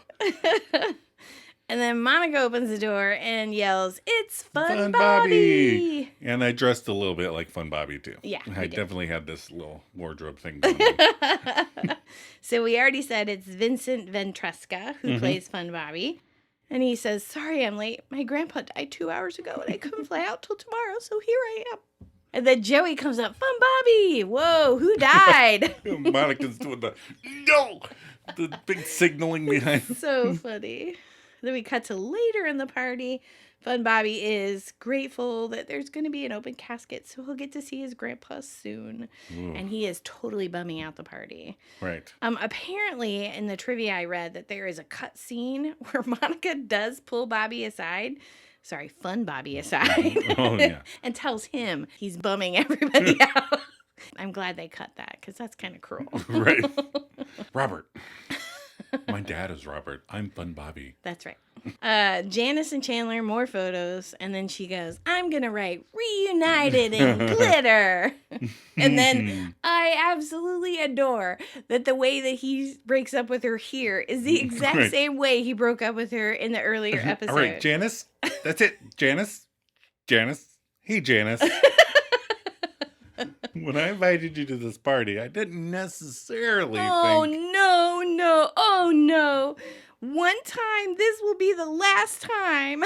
And then Monica opens the door and yells, "It's Fun Bobby!" And I dressed a little bit like Fun Bobby, too. Yeah, I definitely had this little wardrobe thing going on. So we already said it's Vincent Ventresca who plays Fun Bobby. And he says, "Sorry I'm late. My grandpa died 2 hours ago and I couldn't fly out till tomorrow, so here I am." And then Joey comes up, Fun Bobby. Whoa, who died? Monica's doing the big signaling behind. So funny. Then we cut to later in the party. Fun Bobby is grateful that there's going to be an open casket, so he'll get to see his grandpa soon. Ooh. And he is totally bumming out the party. Right. Apparently, in the trivia I read, that there is a cut scene where Monica does pull Bobby aside. Sorry, Fun Bobby aside. Oh, yeah. And tells him he's bumming everybody out. I'm glad they cut that, because that's kind of cruel. Right. Robert. My dad is Robert. I'm Fun Bobby. That's right. Janice and Chandler, more photos. And then she goes, I'm going to write reunited in glitter. And then I absolutely adore that the way that he breaks up with her here is the exact same way he broke up with her in the earlier episode. All right, Janice. That's it. Janice. Janice. Hey, Janice. When I invited you to this party, I didn't necessarily think... Oh, no. One time, this will be the last time.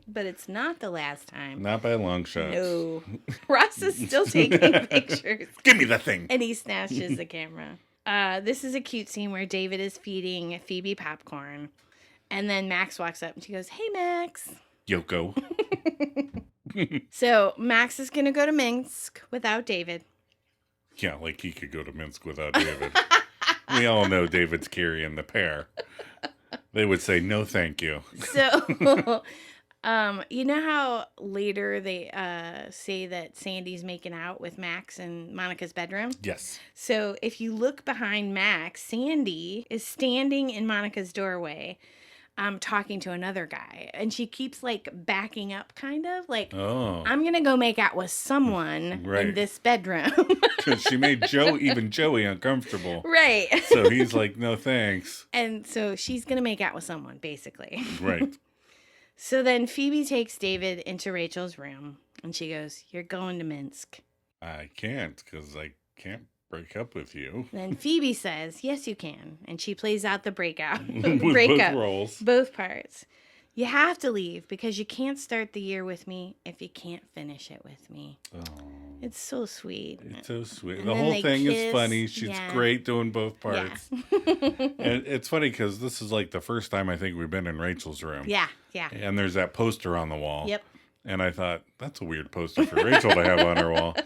But it's not the last time. Not by a long shot. No. Ross is still taking pictures. Give me the thing. And he snatches the camera. This is a cute scene where David is feeding Phoebe popcorn. And then Max walks up and she goes, Hey, Max. Yoko. So Max is going to go to Minsk without David. Yeah, like he could go to Minsk without David. We all know David's carrying the pair. They would say, no, thank you. So, you know how later they say that Sandy's making out with Max in Monica's bedroom? Yes. So if you look behind Max, Sandy is standing in Monica's doorway. Talking to another guy, and she keeps like backing up, kind of like, I'm gonna go make out with someone in this bedroom. Because she made Joey uncomfortable. Right. So he's like, no thanks. And so she's gonna make out with someone, basically. Right. So then Phoebe takes David into Rachel's room, and she goes, "You're going to Minsk." I can't, because I can't break up with you. Then Phoebe says, yes, you can. And she plays out the breakup. Both roles. Both parts. You have to leave because you can't start the year with me if you can't finish it with me. Oh. It's so sweet. It's so sweet. And the whole thing is funny. She's great doing both parts. Yeah. And it's funny because this is like the first time I think we've been in Rachel's room. Yeah. And there's that poster on the wall. Yep. And I thought, that's a weird poster for Rachel to have on her wall.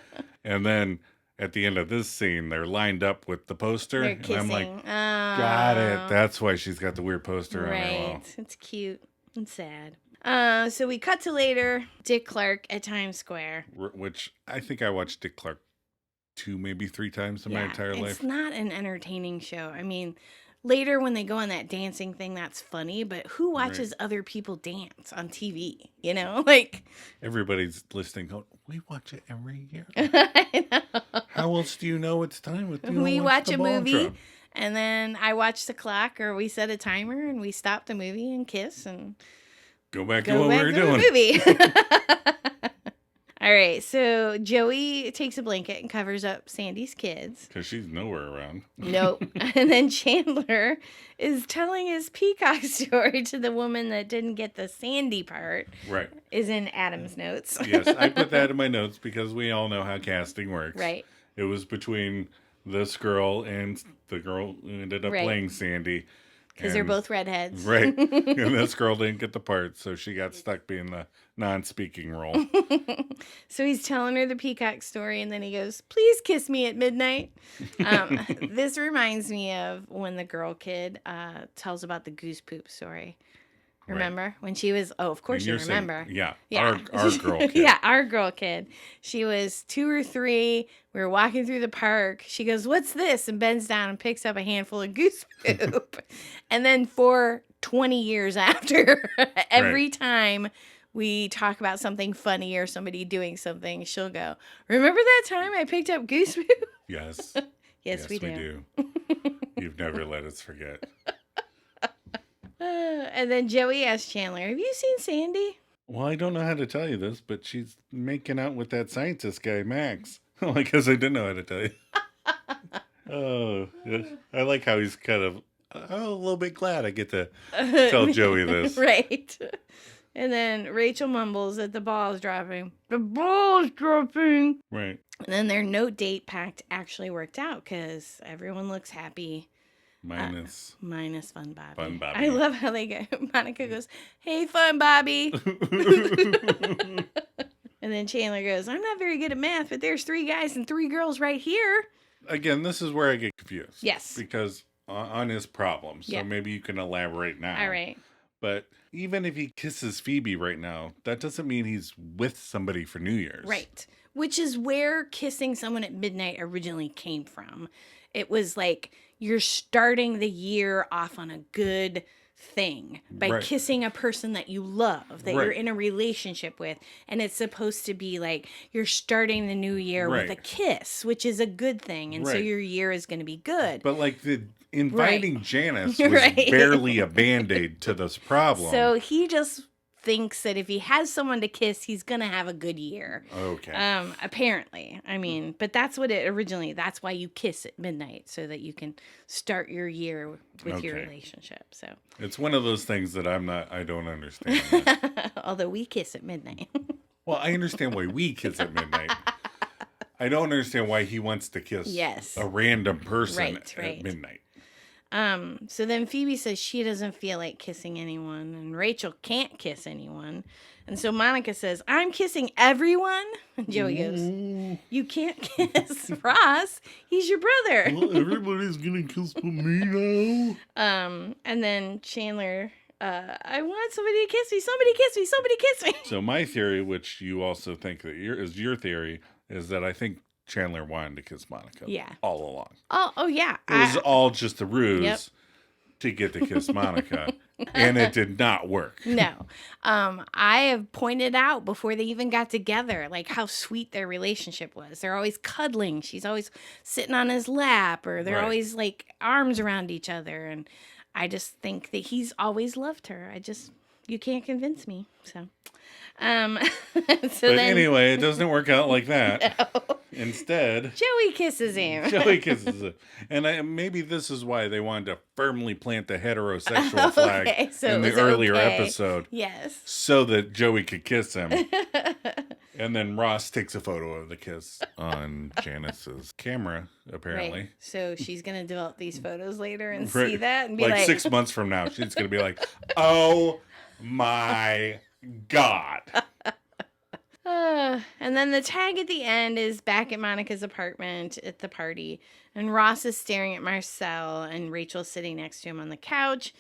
And then at the end of this scene, they're lined up with the poster. They're kissing. And I'm like, got it. That's why she's got the weird poster on her wall. Right. It's cute and sad. So we cut to later, Dick Clark at Times Square. Which I think I watched Dick Clark 2, maybe 3 times in my entire life. It's not an entertaining show. I mean, later when they go on that dancing thing, that's funny, but who watches other people dance on TV? You know, like... Everybody's listening going, we watch it every year. I know. How else do you know it's time? We watch a movie, and then I watch the clock, or we set a timer, and we stop the movie and kiss, and... Go back to what we were doing. Movie. All right, so Joey takes a blanket and covers up Sandy's kids. Because she's nowhere around. Nope. And then Chandler is telling his peacock story to the woman that didn't get the Sandy part. Right. Is in Adam's notes. Yes, I put that in my notes because we all know how casting works. Right. It was between this girl and the girl who ended up playing Sandy. Because they're both redheads. Right. And this girl didn't get the part, so she got stuck being the non-speaking role. So he's telling her the peacock story, and then he goes, please kiss me at midnight. This reminds me of when the girl kid tells about the goose poop story. Remember? When she was, of course you remember. Saying, our girl kid. Yeah, our girl kid. She was 2 or 3. We were walking through the park. She goes, what's this? And bends down and picks up a handful of goose poop. And then for 20 years after, every time we talk about something funny or somebody doing something, she'll go, remember that time I picked up goose poop? Yes. Yes, we do. You've never let us forget. And then Joey asks Chandler, have you seen Sandy? Well, I don't know how to tell you this, but she's making out with that scientist guy, Max. Well, I guess I didn't know how to tell you. Oh, I like how he's kind of, a little bit glad I get to tell Joey this. Right. And then Rachel mumbles that the ball is dropping. The ball is dropping. Right. And then their no date pact actually worked out because everyone looks happy. Minus Fun Bobby. Fun Bobby. I love how they go. Monica goes, "Hey, Fun Bobby." And then Chandler goes, "I'm not very good at math, but there's 3 guys and 3 girls right here." Again, this is where I get confused. Yes. Because on his problem. So Yeah. maybe you can elaborate now. All right. But even if he kisses Phoebe right now, that doesn't mean he's with somebody for New Year's. Right. Which is where kissing someone at midnight originally came from. It was like you're starting the year off on a good thing by kissing a person that you love, that you're in a relationship with. And it's supposed to be like you're starting the new year with a kiss, which is a good thing. And so your year is going to be good. But like the inviting Janice was barely a Band-Aid to this problem. So he just thinks that if he has someone to kiss, he's going to have a good year. Okay. Apparently. I mean, but that's what it originally, that's why you kiss at midnight, so that you can start your year with your relationship. So it's one of those things that I don't understand. Although we kiss at midnight. Well, I understand why we kiss at midnight. I don't understand why he wants to kiss a random person at midnight. So then Phoebe says she doesn't feel like kissing anyone, and Rachel can't kiss anyone. And so Monica says, "I'm kissing everyone." And Joey goes, "You can't kiss Ross. He's your brother." Well, everybody's gonna kiss me now. And then Chandler, "I want somebody to kiss me. Somebody kiss me. Somebody kiss me." So my theory, which you also think that is your theory, is that I think Chandler wanted to kiss Monica. Yeah. All along. Oh yeah. It was all just a ruse to get to kiss Monica. And it did not work. No. I have pointed out before they even got together, like how sweet their relationship was. They're always cuddling. She's always sitting on his lap, or they're always like arms around each other. And I just think that he's always loved her. You can't convince me. So, anyway, it doesn't work out like that. No. Instead, Joey kisses him. Joey kisses him. And maybe this is why they wanted to firmly plant the heterosexual flag in the earlier episode. Yes. So that Joey could kiss him. And then Ross takes a photo of the kiss on Janice's camera, apparently. Right. So she's going to develop these photos later and see that and be like 6 months from now, she's going to be like, "Oh my God." And then the tag at the end is back at Monica's apartment at the party. And Ross is staring at Marcel, and Rachel's sitting next to him on the couch.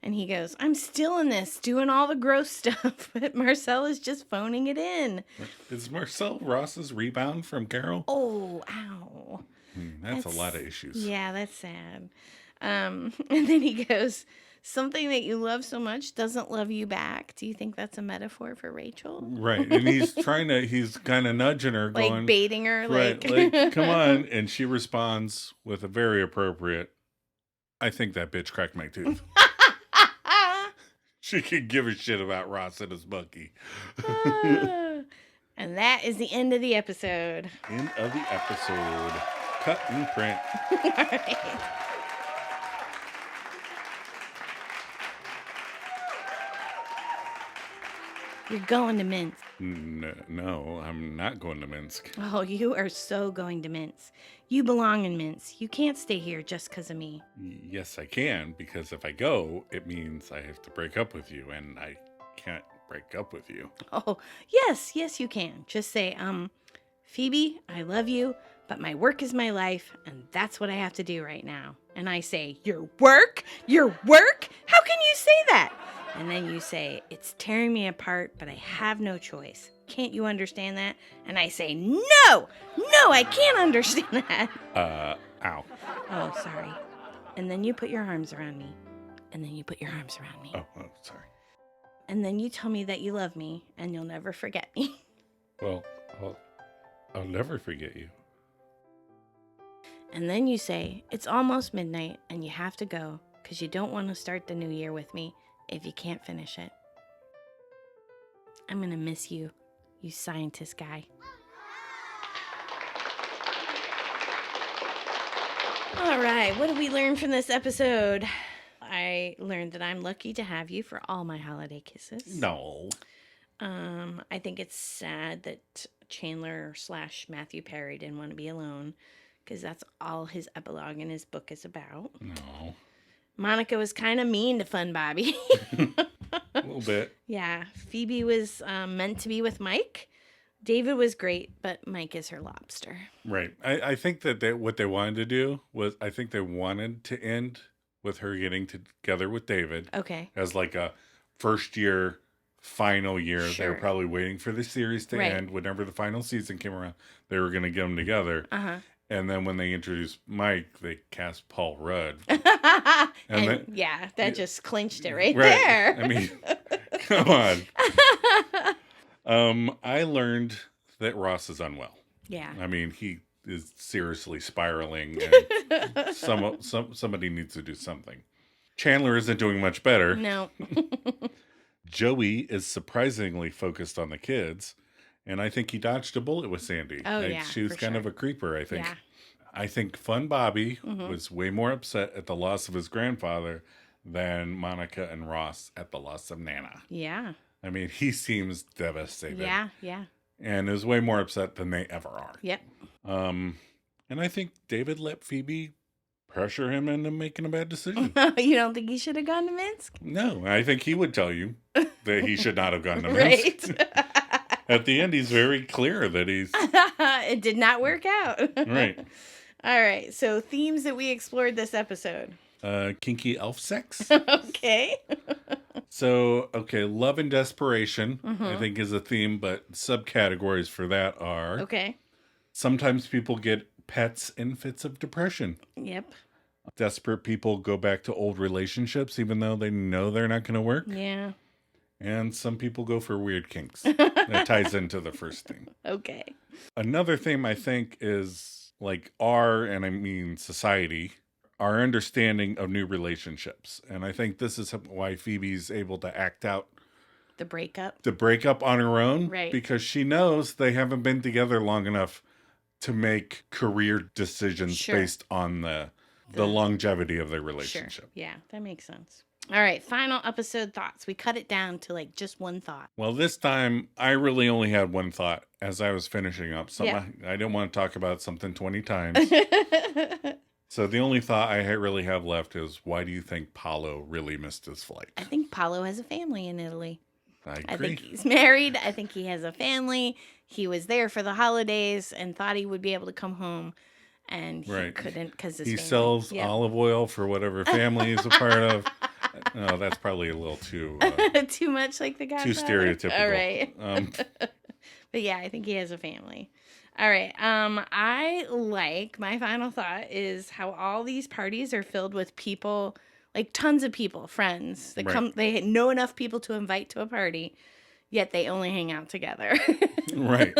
And he goes, "I'm still in this, doing all the gross stuff." But Marcel is just phoning it in. Is Marcel Ross's rebound from Carol? Oh, ow. That's a lot of issues. Yeah, that's sad. And then he goes, "Something that you love so much doesn't love you back." Do you think that's a metaphor for Rachel? Right. And he's kind of nudging her, like going, baiting her. Right. Like, come on. And she responds with a very appropriate, "I think that bitch cracked my tooth." She could give a shit about Ross and his monkey. And that is the end of the episode. End of the episode. Cut and print. All right. You're going to Minsk. No, I'm not going to Minsk. Oh, you are so going to Minsk. You belong in Minsk. You can't stay here just because of me. Yes, I can, because if I go, it means I have to break up with you, and I can't break up with you. Oh, yes, you can. Just say, "Phoebe, I love you, but my work is my life, and that's what I have to do right now." And I say, "Your work? Your work? How can you say that?" And then you say, "It's tearing me apart, but I have no choice. Can't you understand that?" And I say, No, I can't understand that." Ow. Oh, sorry. And then you put your arms around me. And then you put your arms around me. Oh, sorry. And then you tell me that you love me, and you'll never forget me. Well, I'll never forget you. And then you say, "It's almost midnight, and you have to go, because you don't want to start the new year with me if you can't finish it. I'm going to miss you, you scientist guy." All right, what did we learn from this episode? I learned that I'm lucky to have you for all my holiday kisses. No. I think it's sad that Chandler / Matthew Perry didn't want to be alone, because that's all his epilogue in his book is about. No. Monica was kind of mean to Fun Bobby. A little bit. Yeah. Phoebe was meant to be with Mike. David was great, but Mike is her lobster. Right. I think that what they wanted to do was, I think they wanted to end with her getting together with David. Okay. As like a first year, final year. Sure. They were probably waiting for the series to end. Whenever the final season came around, they were going to get them together. Uh-huh. And then when they introduced Mike, they cast Paul Rudd. and yeah, that just clinched it right there. I mean, come on. I learned that Ross is unwell. Yeah. I mean, he is seriously spiraling, and somebody needs to do something. Chandler isn't doing much better. No. Joey is surprisingly focused on the kids. And I think he dodged a bullet with Sandy. Oh, yeah. She was kind of a creeper, I think. Yeah. I think Fun Bobby was way more upset at the loss of his grandfather than Monica and Ross at the loss of Nana. Yeah. I mean, he seems devastated. Yeah, yeah. And is way more upset than they ever are. Yep. And I think David let Phoebe pressure him into making a bad decision. You don't think he should have gone to Minsk? No, I think he would tell you that he should not have gone to Minsk. Right. At the end, he's very clear that he's... It did not work out. Right. All right. So themes that we explored this episode. Kinky elf sex. Okay. So, love and desperation, I think, is a theme, but subcategories for that are... Okay. Sometimes people get pets in fits of depression. Yep. Desperate people go back to old relationships, even though they know they're not going to work. Yeah. And some people go for weird kinks. That ties into the first thing. Okay. Another theme, I think, is like and I mean society, our understanding of new relationships. And I think this is why Phoebe's able to act out the breakup on her own. Right. Because she knows they haven't been together long enough to make career decisions based on the longevity of their relationship. Sure. Yeah, that makes sense. All right, final episode thoughts. We cut it down to like just one thought. Well, this time I really only had one thought as I was finishing up. I didn't want to talk about something 20 times. So the only thought I really have left is, why do you think Paolo really missed his flight? I think Paolo has a family in Italy. I agree. I think he's married. I think he has a family. He was there for the holidays and thought he would be able to come home. And he couldn't because he sells olive oil for whatever family he's a part of. No, that's probably a little too... too much like the Godfather? Too stereotypical. All right. But yeah, I think he has a family. All right. My final thought is how all these parties are filled with people, like tons of people, friends that come. They know enough people to invite to a party, yet they only hang out together. Right.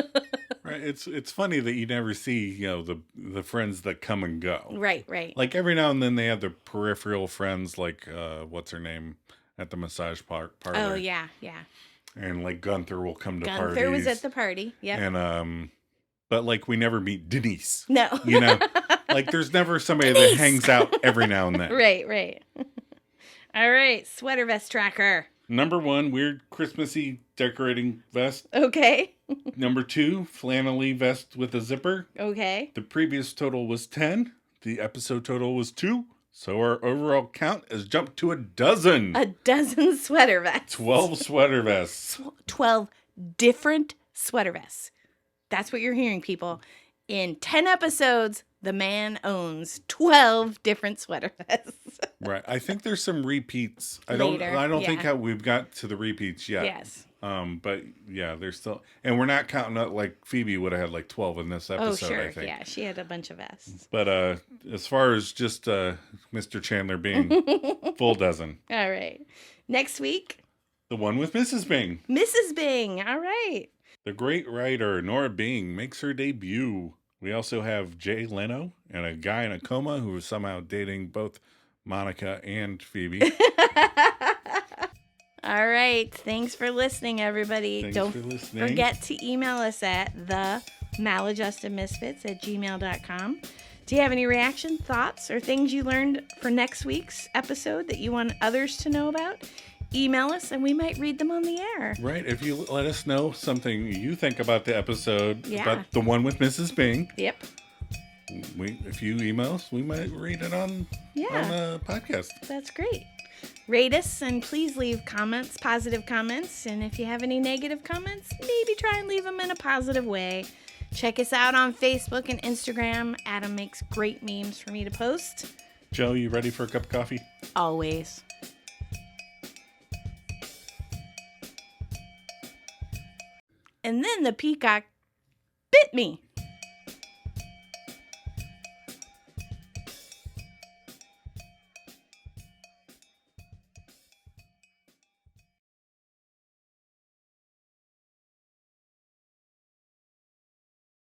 It's funny that you never see, the friends that come and go. Right. Like every now and then they have the peripheral friends, like what's her name at the massage parlor. Oh yeah. And like Gunther will come to parties. Gunther was at the party. Yeah. And but like we never meet Denise. No. Like there's never somebody that hangs out every now and then. Right. All right, sweater vest tracker. Number 1, weird Christmassy decorating vest. Okay. Number 2, flannelly vest with a zipper. Okay. The previous total was 10. The episode total was 2. So our overall count has jumped to 12. A dozen sweater vests. 12 sweater vests. 12 different sweater vests. That's what you're hearing, people. In 10 episodes, the man owns 12 different sweater vests. Right. I think there's some repeats. I Later, don't think we've got to the repeats yet. Yes. But yeah, there's still, and we're not counting up like Phoebe would have had like 12 in this episode. Oh, sure. I think. Yeah, she had a bunch of vests. But as far as just Mr. Chandler Bing, full dozen. All right. Next week, the one with Mrs. Bing. Mrs. Bing. All right. The great writer Nora Bing makes her debut. We also have Jay Leno and a guy in a coma who is somehow dating both Monica and Phoebe. All right. Thanks for listening, everybody. Don't forget to email us at themaladjustedmisfits@gmail.com. Do you have any reaction, thoughts, or things you learned for next week's episode that you want others to know about? Email us and we might read them on the air. Right. If you let us know something you think about the episode, Yeah. about the one with Mrs. Bing. Yep. If you email us, we might read it on a podcast. That's great. Rate us and please leave comments, positive comments. And if you have any negative comments, maybe try and leave them in a positive way. Check us out on Facebook and Instagram. Adam makes great memes for me to post. Joe, you ready for a cup of coffee? Always. And then the peacock bit me.